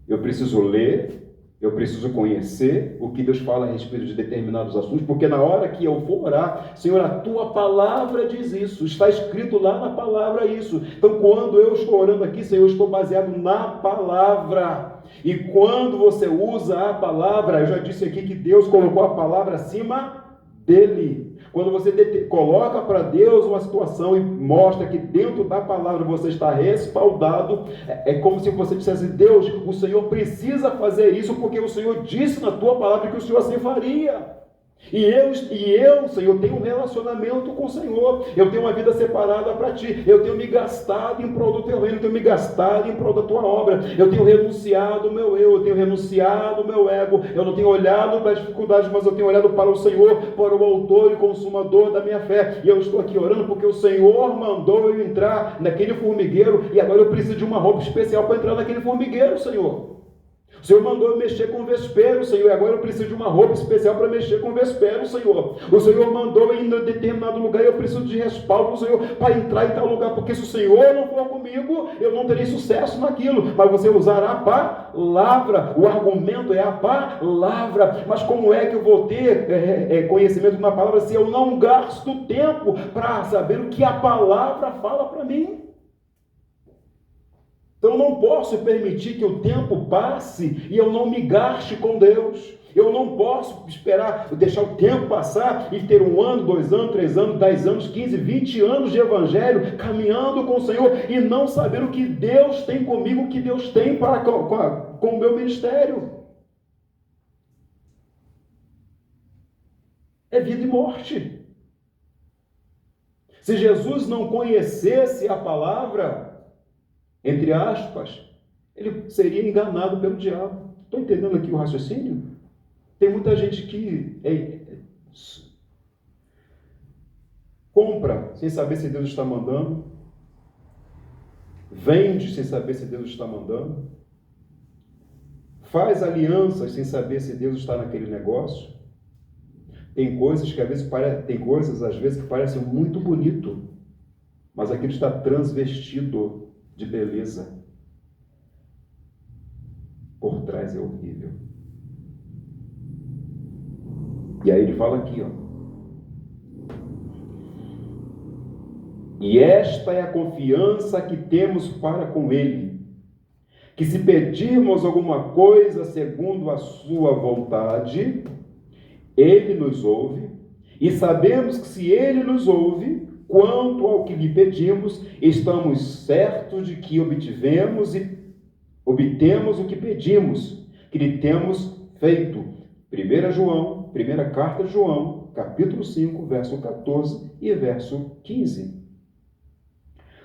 Eu preciso ler, eu preciso conhecer o que Deus fala a respeito de determinados assuntos, porque na hora que eu for orar, Senhor, a tua palavra diz isso, está escrito lá na palavra isso. Então, quando eu estou orando aqui, Senhor, eu estou baseado na palavra. E quando você usa a palavra, eu já disse aqui que Deus colocou a palavra acima dele. Quando você coloca para Deus uma situação e mostra que dentro da palavra você está respaldado, é como se você dissesse: Deus, o Senhor precisa fazer isso porque o Senhor disse na tua palavra que o Senhor assim faria. E eu, Senhor, tenho um relacionamento com o Senhor, eu tenho uma vida separada para Ti, eu tenho me gastado em prol do Teu reino, eu tenho me gastado em prol da Tua obra, eu tenho renunciado o meu eu tenho renunciado o meu ego, eu não tenho olhado para as dificuldades, mas eu tenho olhado para o Senhor, para o autor e consumador da minha fé, e eu estou aqui orando porque o Senhor mandou eu entrar naquele formigueiro, e agora eu preciso de uma roupa especial para entrar naquele formigueiro, Senhor. O Senhor mandou eu mexer com o vespeiro, Senhor, e agora eu preciso de uma roupa especial para mexer com o vespeiro, Senhor. O Senhor mandou eu ir em determinado lugar e eu preciso de respaldo, Senhor, para entrar em tal lugar, porque se o Senhor não for comigo, eu não terei sucesso naquilo. Mas você usará a palavra, o argumento é a palavra. Mas como é que eu vou ter conhecimento na palavra se eu não gasto tempo para saber o que a palavra fala para mim? Então eu não posso permitir que o tempo passe e eu não me gaste com Deus. Eu não posso esperar, deixar o tempo passar e ter 1 ano, 2 anos, 3 anos, 10 anos, 15, 20 anos de evangelho, caminhando com o Senhor e não saber o que Deus tem comigo, o que Deus tem para com o meu ministério. É vida e morte. Se Jesus não conhecesse a palavra, entre aspas, ele seria enganado pelo diabo. Estou entendendo aqui o raciocínio? Tem muita gente que compra sem saber se Deus está mandando, vende sem saber se Deus está mandando, faz alianças sem saber se Deus está naquele negócio. Tem coisas que às vezes que parecem muito bonito, mas aquilo está transvestido de beleza. Por trás é horrível. E aí ele fala aqui, ó. E esta é a confiança que temos para com Ele, que se pedirmos alguma coisa segundo a sua vontade, Ele nos ouve, e sabemos que se Ele nos ouve, quanto ao que lhe pedimos, estamos certos de que obtemos o que pedimos, que lhe temos feito. Primeira carta de João, capítulo 5, verso 14 e verso 15.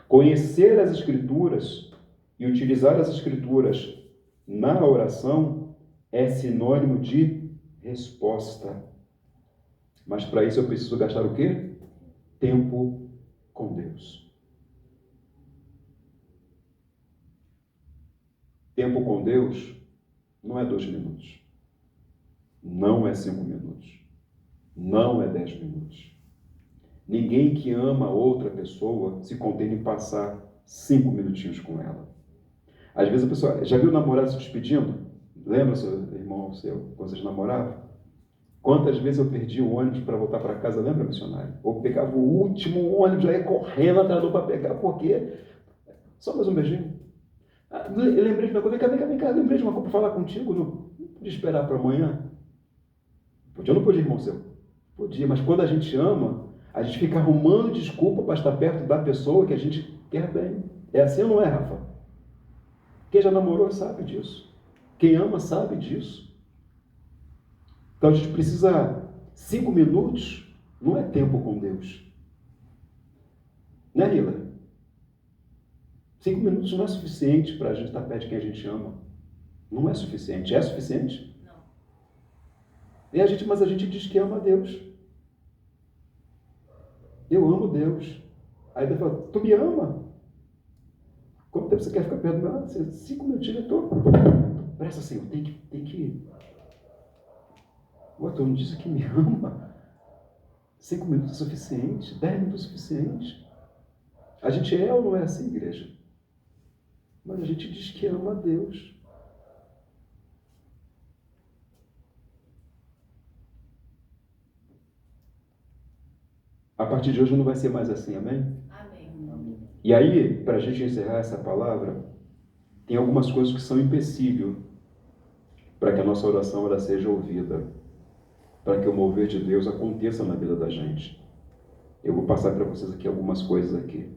Conhecer as Escrituras e utilizar as Escrituras na oração é sinônimo de resposta. Mas para isso eu preciso gastar o quê? Tempo com Deus. Tempo com Deus não é 2 minutos. Não é 5 minutos. Não é 10 minutos. Ninguém que ama outra pessoa se contém em passar 5 minutinhos com ela. Às vezes a pessoa... Já viu o namorado se despedindo? Lembra, seu irmão, quando vocês namoravam? Quantas vezes eu perdi o ônibus para voltar para casa, lembra, missionário? Ou pegava o último ônibus, já ia correndo atrás do para pegar, porque... Só mais um beijinho. Eu lembrei de uma coisa, vem cá, lembrei de uma coisa para falar contigo, não podia esperar para amanhã? Podia ou não podia, irmão seu? Podia, mas quando a gente ama, a gente fica arrumando desculpa para estar perto da pessoa que a gente quer bem. É assim ou não é, Rafa? Quem já namorou sabe disso. Quem ama sabe disso. Então a gente precisa 5 minutos, não é tempo com Deus. Né, Hila? 5 minutos não é suficiente para a gente estar perto de quem a gente ama. Não é suficiente. É suficiente? Não. Mas a gente diz que ama a Deus. Eu amo Deus. Aí Deus fala, tu me ama? Quanto tempo você quer ficar perto do meu? 5 minutinhos, eu tô. Presta, Senhor, tem que. O outro não disse que me ama. 5 minutos é suficiente, 10 minutos é suficiente. A gente é ou não é assim, igreja? Mas a gente diz que ama a Deus. A partir de hoje não vai ser mais assim, amém? Amém. E aí, para a gente encerrar essa palavra, tem algumas coisas que são empecilho para que a nossa oração ela seja ouvida, para que o mover de Deus aconteça na vida da gente. Eu vou passar para vocês aqui algumas coisas aqui.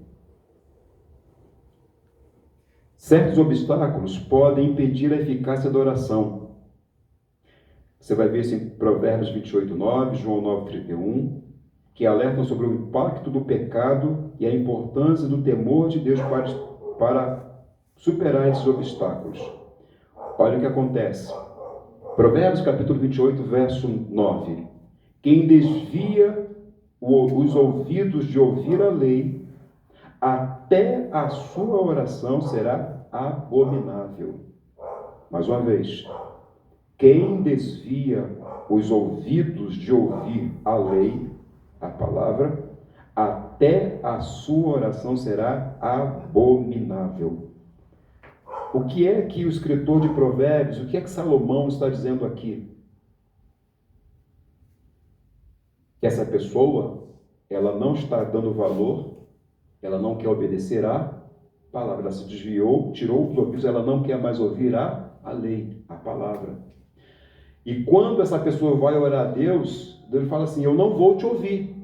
Certos obstáculos podem impedir a eficácia da oração. Você vai ver isso em Provérbios 28:9, João 9:31, que alertam sobre o impacto do pecado e a importância do temor de Deus para superar esses obstáculos. Olha o que acontece. Provérbios capítulo 28, verso 9. Quem desvia os ouvidos de ouvir a lei, até a sua oração será abominável. Mais uma vez. Quem desvia os ouvidos de ouvir a lei, a palavra, até a sua oração será abominável. O que é que o escritor de Provérbios, o que é que Salomão está dizendo aqui? Que essa pessoa, ela não está dando valor, ela não quer obedecer à palavra, ela se desviou, tirou os ouvidos, ela não quer mais ouvir a lei, a palavra. E quando essa pessoa vai orar a Deus, Deus fala assim, eu não vou te ouvir.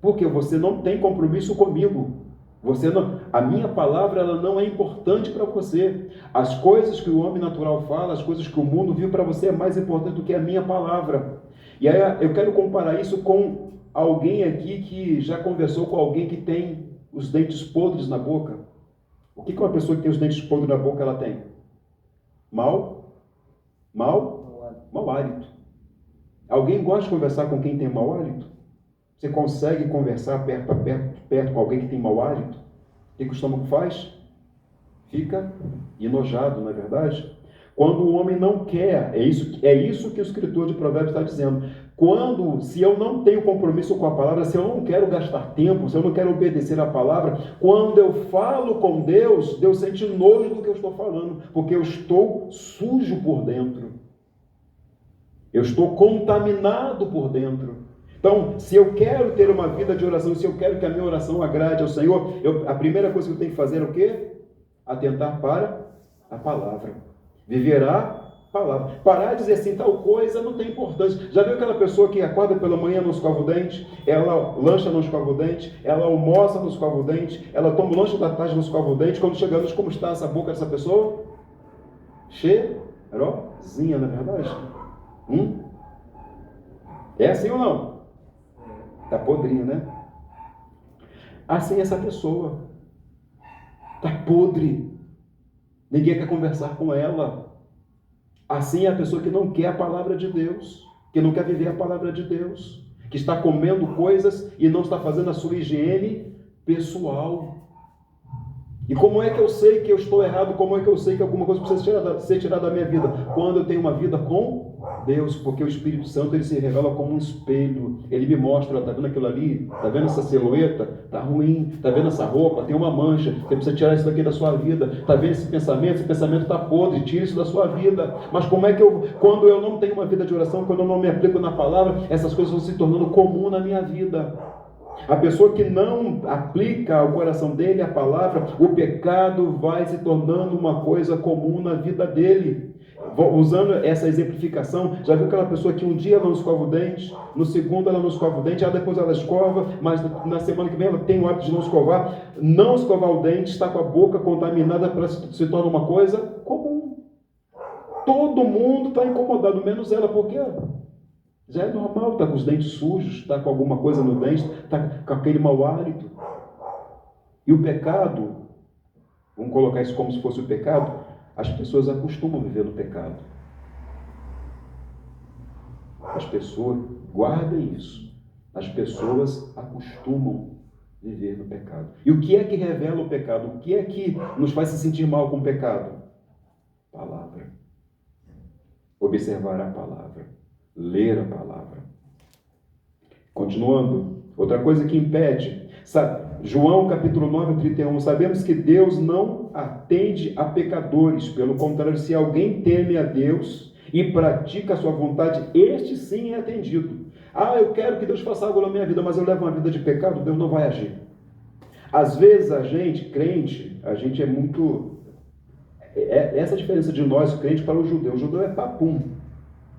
Porque você não tem compromisso comigo. A minha palavra ela não é importante para você. As coisas que o homem natural fala, as coisas que o mundo viu para você é mais importante do que a minha palavra. E aí eu quero comparar isso com alguém aqui que já conversou com alguém que tem os dentes podres na boca. O que uma pessoa que tem os dentes podres na boca ela tem? Mau hálito. Alguém gosta de conversar com quem tem mau hálito? Você consegue conversar perto com alguém que tem mau hálito? O que o estômago faz? Fica enojado, não é verdade? Quando o homem não quer, é isso que o escritor de Provérbios está dizendo. Se eu não tenho compromisso com a palavra, se eu não quero gastar tempo, se eu não quero obedecer a palavra, quando eu falo com Deus, Deus sente nojo do que eu estou falando, porque eu estou sujo por dentro. Eu estou contaminado por dentro. Então, se eu quero ter uma vida de oração, se eu quero que a minha oração agrade ao Senhor, a primeira coisa que eu tenho que fazer é o quê? Atentar para a palavra. Viver a palavra. Parar de dizer assim, tal coisa não tem importância. Já viu aquela pessoa que acorda pela manhã não escova o dente? Ela lancha não escova o dente? Ela almoça não escova o dente? Ela toma o lanche da tarde não escova o dente? Quando chega a noite, como está essa boca dessa pessoa? Cheirosinha, não é verdade? É assim ou não? Está podrinho, né? Assim essa pessoa. Está podre. Ninguém quer conversar com ela. Assim é a pessoa que não quer a palavra de Deus, que não quer viver a palavra de Deus, que está comendo coisas e não está fazendo a sua higiene pessoal. E como é que eu sei que eu estou errado? Como é que eu sei que alguma coisa precisa ser tirada da minha vida? Quando eu tenho uma vida com Deus, porque o Espírito Santo ele se revela como um espelho. Ele me mostra, está vendo aquilo ali? Está vendo essa silhueta? Está ruim. Está vendo essa roupa? Tem uma mancha. Você precisa tirar isso daqui da sua vida. Está vendo esse pensamento? Esse pensamento está podre. Tira isso da sua vida. Mas como é que quando eu não tenho uma vida de oração, quando eu não me aplico na palavra, essas coisas vão se tornando comum na minha vida. A pessoa que não aplica ao coração dele a palavra, o pecado vai se tornando uma coisa comum na vida dele. Usando essa exemplificação, já viu aquela pessoa que um dia ela não escova o dente, no segundo ela não escova o dente, depois ela escova, mas na semana que vem ela tem o hábito de não escovar. Não escovar o dente, está com a boca contaminada, para se torna uma coisa comum. Todo mundo está incomodado, menos ela, porque já é normal, está com os dentes sujos, está com alguma coisa no dente, está com aquele mau hálito. E o pecado, vamos colocar isso como se fosse o pecado, as pessoas acostumam a viver no pecado. As pessoas, guardem isso, as pessoas acostumam a viver no pecado. E o que é que revela o pecado? O que é que nos faz se sentir mal com o pecado? Palavra. Observar a palavra. Ler a palavra. Continuando, outra coisa que impede, sabe? João capítulo 9, 31, sabemos que Deus não atende a pecadores, pelo contrário, se alguém teme a Deus e pratica a sua vontade, este sim é atendido. Eu quero que Deus faça algo na minha vida, mas eu levo uma vida de pecado, Deus não vai agir. Às vezes a gente, crente, a gente é muito... essa é a diferença de nós, crente, para o judeu é papum.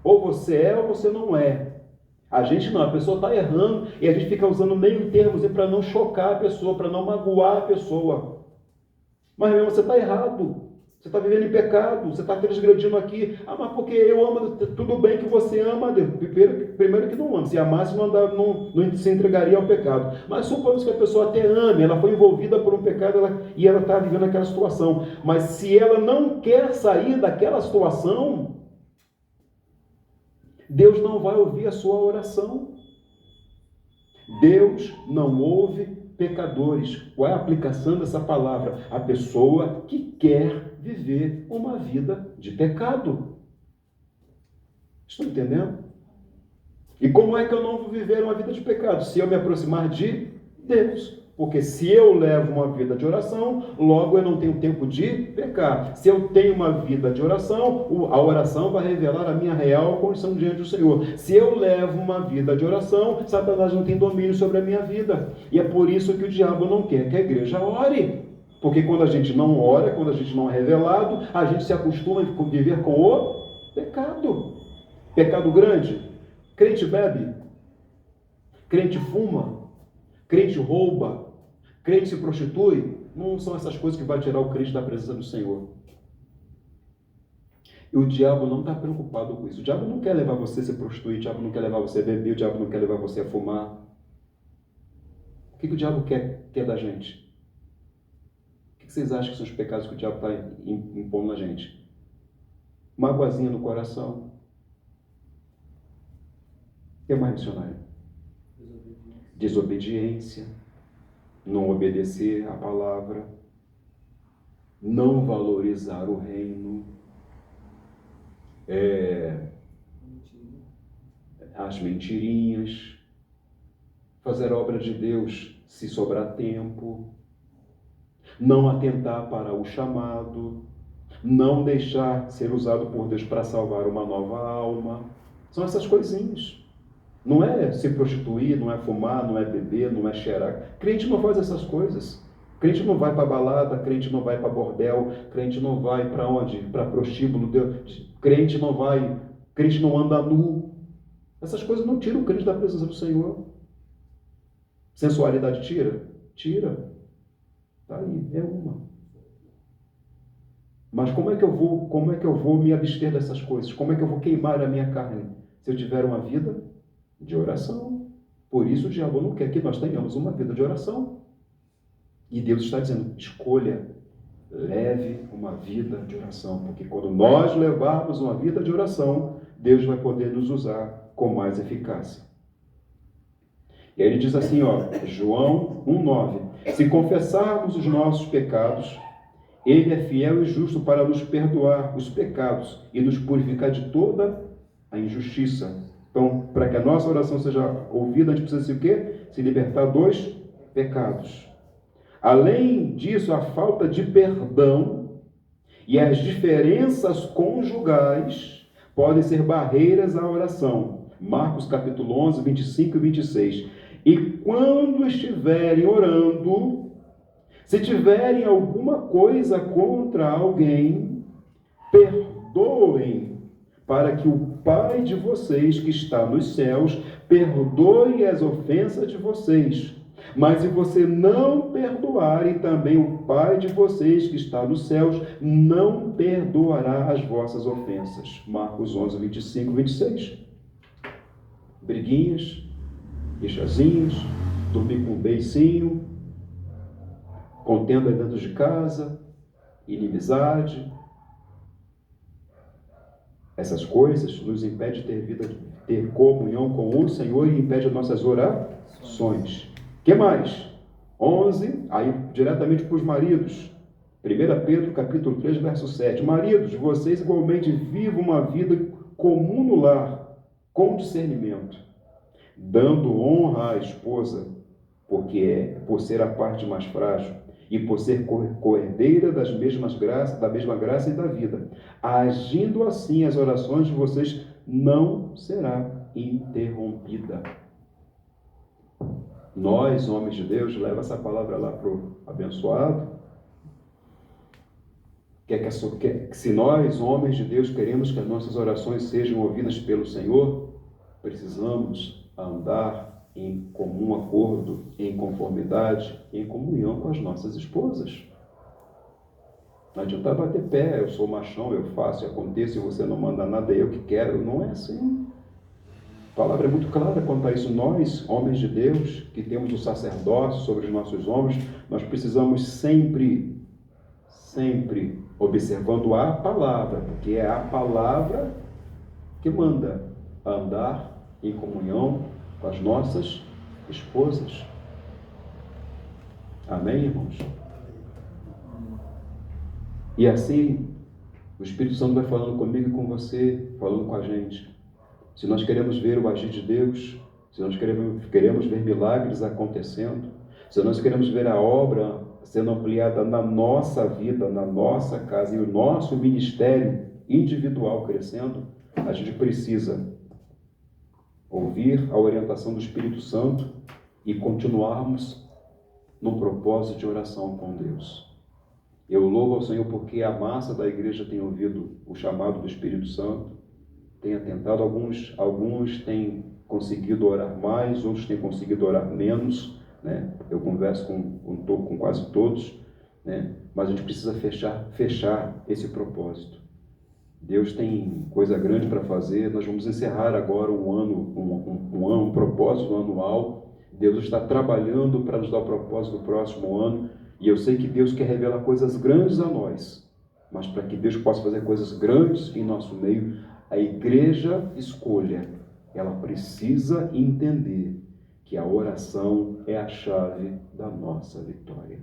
Ou você é ou você não é. A gente não, a pessoa está errando e a gente fica usando meio termos para não chocar a pessoa, para não magoar a pessoa. Mas, meu irmão, você está errado. Você está vivendo em pecado, você está transgredindo aqui. Mas porque eu amo, tudo bem que você ama a Deus. Primeiro que não ama. Se amasse, não se entregaria ao pecado. Mas supomos que a pessoa até ame, ela foi envolvida por um pecado e ela está vivendo aquela situação. Mas se ela não quer sair daquela situação, Deus não vai ouvir a sua oração. Deus não ouve pecadores. Qual é a aplicação dessa palavra? A pessoa que quer viver uma vida de pecado. Estão entendendo? E como é que eu não vou viver uma vida de pecado? Se eu me aproximar de Deus. Porque se eu levo uma vida de oração, logo eu não tenho tempo de pecar. Se eu tenho uma vida de oração, a oração vai revelar a minha real condição diante do Senhor. Se eu levo uma vida de oração, Satanás não tem domínio sobre a minha vida. E é por isso que o diabo não quer que a igreja ore. Porque quando a gente não ora, quando a gente não é revelado, a gente se acostuma a viver com o pecado. Pecado grande. Crente bebe. Crente fuma. Crente rouba, crente se prostitui, não são essas coisas que vai tirar o crente da presença do Senhor. E o diabo não está preocupado com isso. O diabo não quer levar você a se prostituir, o diabo não quer levar você a beber, o diabo não quer levar você a fumar. O que o diabo quer da gente? O que vocês acham que são os pecados que o diabo está impondo na gente? Magoazinha no coração. O que é mais, missionário? Desobediência, não obedecer à palavra, não valorizar o reino, as mentirinhas, fazer a obra de Deus se sobrar tempo, não atentar para o chamado, não deixar ser usado por Deus para salvar uma nova alma. São essas coisinhas. Não é se prostituir, não é fumar, não é beber, não é cheirar. Crente não faz essas coisas. Crente não vai para balada, crente não vai para bordel, crente não vai para onde? Para prostíbulo. Crente não anda nu. Essas coisas não tiram o crente da presença do Senhor. Sensualidade tira? Tira. Está aí, é uma. Mas como é que eu vou me abster dessas coisas? Como é que eu vou queimar a minha carne? Se eu tiver uma vida de oração. Por isso o diabo não quer que nós tenhamos uma vida de oração. E Deus está dizendo, escolha, leve uma vida de oração. Porque quando nós levarmos uma vida de oração, Deus vai poder nos usar com mais eficácia. E aí ele diz assim, João 1,9. Se confessarmos os nossos pecados, Ele é fiel e justo para nos perdoar os pecados e nos purificar de toda a injustiça. Então, para que a nossa oração seja ouvida, a gente precisa o quê? Se libertar dos pecados. Além disso, a falta de perdão e as diferenças conjugais podem ser barreiras à oração. Marcos capítulo 11, 25 e 26. E quando estiverem orando, se tiverem alguma coisa contra alguém, perdoem perdoem, para que o Pai de vocês que está nos céus perdoe as ofensas de vocês. Mas se você não perdoarem, também o Pai de vocês que está nos céus não perdoará as vossas ofensas. Marcos 11, 25, 26. Briguinhas, rixazinhas, dormir com um beicinho, contenda dentro de casa, inimizade. Essas coisas nos impedem de ter vida, ter comunhão com o Senhor e impede as nossas orações. O que mais? 11, aí diretamente para os maridos. 1 Pedro capítulo 3, verso 7. Maridos, vocês igualmente vivam uma vida comum no lar, com discernimento, dando honra à esposa, por ser a parte mais frágil, e por ser coerdeira da mesma graça e da vida. Agindo assim, as orações de vocês não será interrompida. Nós, homens de Deus, leva essa palavra lá para o abençoado. Se nós, homens de Deus, queremos que as nossas orações sejam ouvidas pelo Senhor, precisamos andar em comum acordo, em conformidade, em comunhão com as nossas esposas. Não adianta bater pé, eu sou machão, eu faço e aconteço, e você não manda nada, eu que quero. Não é assim. A palavra é muito clara quanto a isso. Nós, homens de Deus, que temos o sacerdócio sobre os nossos ombros, nós precisamos sempre observando a palavra, porque é a palavra que manda andar em comunhão com as nossas esposas. Amém, irmãos? E assim, o Espírito Santo vai falando comigo e com você, falando com a gente. Se nós queremos ver o agir de Deus, se nós queremos ver milagres acontecendo, se nós queremos ver a obra sendo ampliada na nossa vida, na nossa casa e o nosso ministério individual crescendo, a gente precisa ouvir a orientação do Espírito Santo e continuarmos no propósito de oração com Deus. Eu louvo ao Senhor porque a massa da igreja tem ouvido o chamado do Espírito Santo, tem atentado. Alguns têm conseguido orar mais, outros têm conseguido orar menos, né? Eu converso com quase todos, né? Mas a gente precisa fechar esse propósito. Deus tem coisa grande para fazer. Nós vamos encerrar agora um propósito anual. Deus está trabalhando para nos dar o propósito do próximo ano. E eu sei que Deus quer revelar coisas grandes a nós. Mas para que Deus possa fazer coisas grandes em nosso meio, a igreja escolha. Ela precisa entender que a oração é a chave da nossa vitória.